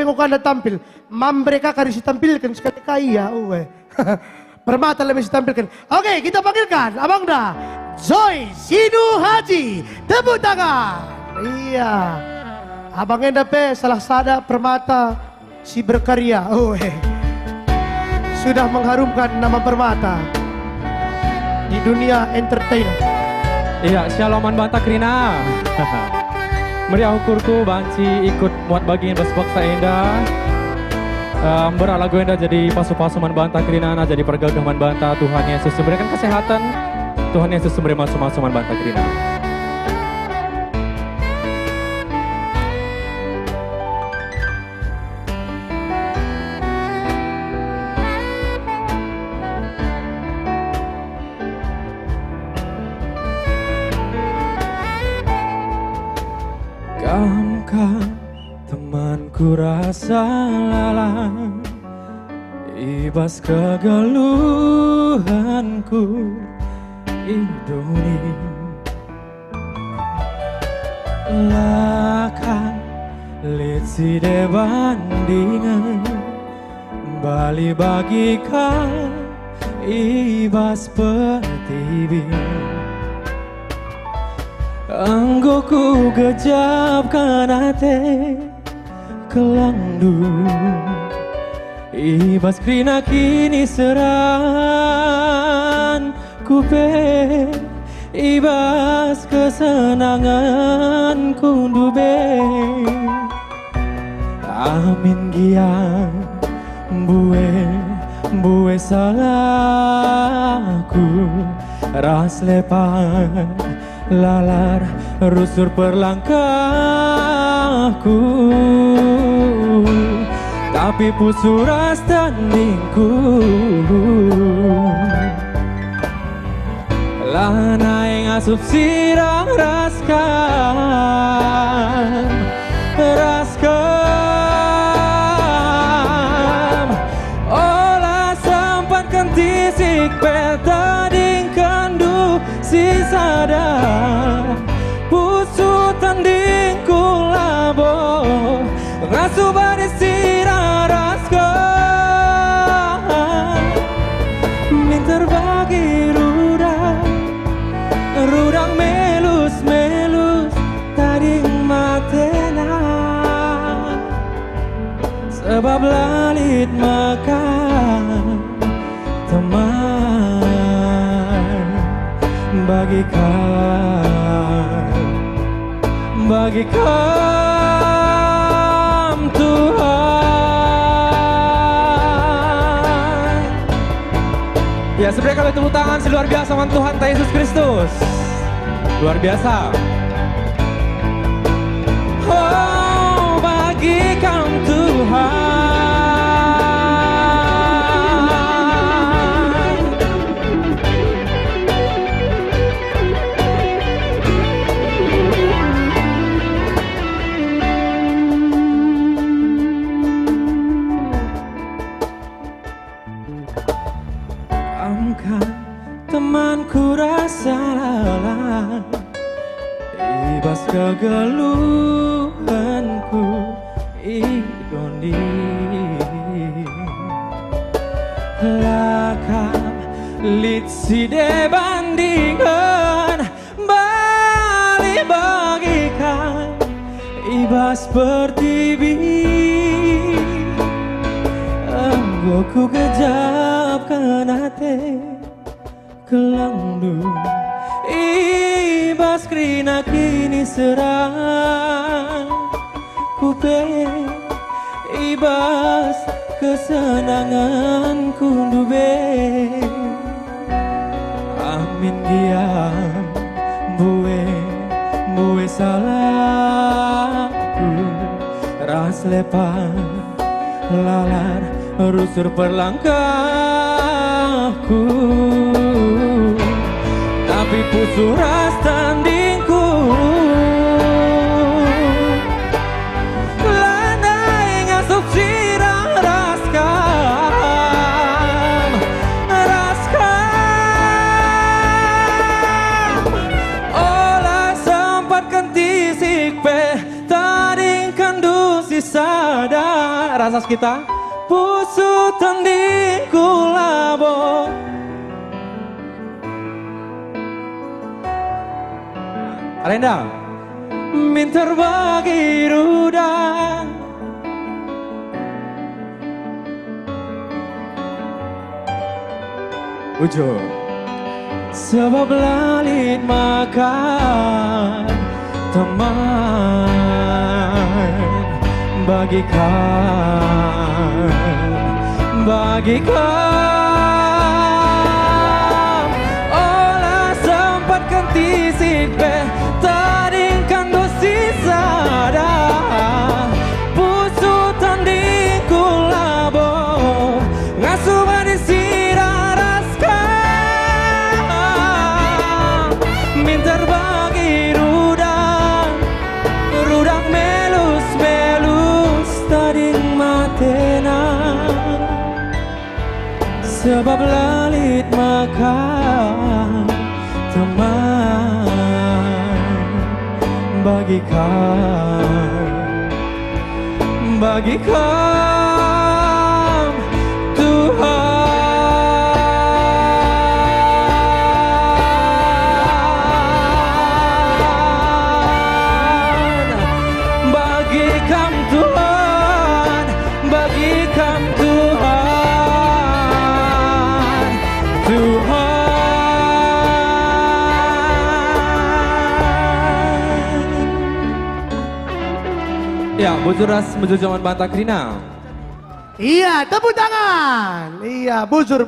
pengukuhan dan tampil. Mereka akan ditampilkan sekali kaya. Permata lebih ditampilkan. Oke, kita panggilkan Abang Da Joy Sinu Haji. Tepuk tangan. Iya. Abang Enda P salah sada Permata si berkarya. Sudah mengharumkan nama Permata di dunia entertainment. Iya, Shalom Banta Krina. Meriah ukurku banci ikut muat bagian basbaksa Enda. Berak lagu Enda jadi pasu-pasu man Banta Krina, jadi pergagah man Banta. Tuhan Yesus memberikan kesehatan. Tuhan Yesus memberi masuk-masuk man Banta Krina. Kamkah temanku rasa lelah, ibas kegeluhanku idoni lakan litsi debandingan bali bagikan ibas pertiwi. Anggoku gejapkan hati kelandu, ibas krina kini seran kupe, ibas kesenangan kundube. Amin giang buwe salahku ras lepan lalar rusur perlangkahku, tapi pusuras tandingku lana yang asup sirang raskan olah sempatkan tisik peta dingkandu si sadar pusu tandingku labo rasu badai sirah raskan minter bagi rudang melus tading matena sebab lalit makan teman bagikan Tuhan. Ya, sebenarnya kalau tepuk tangan luar biasa sama Tuhan Yesus Kristus. Luar biasa. Oh, bagikan Tuhan. Temanku rasa lelah, ibas kegeluhanku idoni laka litsi debandingkan bali bagikan ibas pertiwi. Anggoku kejapkan hati kelandu, ibas krina kini serang kupe, ibas kesenangan kundube. Amin giang buwe salahku ras lepan lalar rusur perlangkahku, tapi pusu ras tandingku landai ngasup sirang raskan olah sempat kentisik pe tading kandu si sadar rasas kita. Pusut tanding kulabo. Arenda, minta bagi rudang. Ujo, sebab lalit makan teman bagikan olah sempat ganti sikbe tadingkan dosis sada pusut tanding kulabo ngasuh di siraraskan minta bagi rudang melus tading matena sebab lalit makan teman bagikan Tuhan bagikan Tuhan bagikan Tuhan ya bujur ras menuju zaman Banta Krina. Iya, tepuk tangan. Iya, bujur.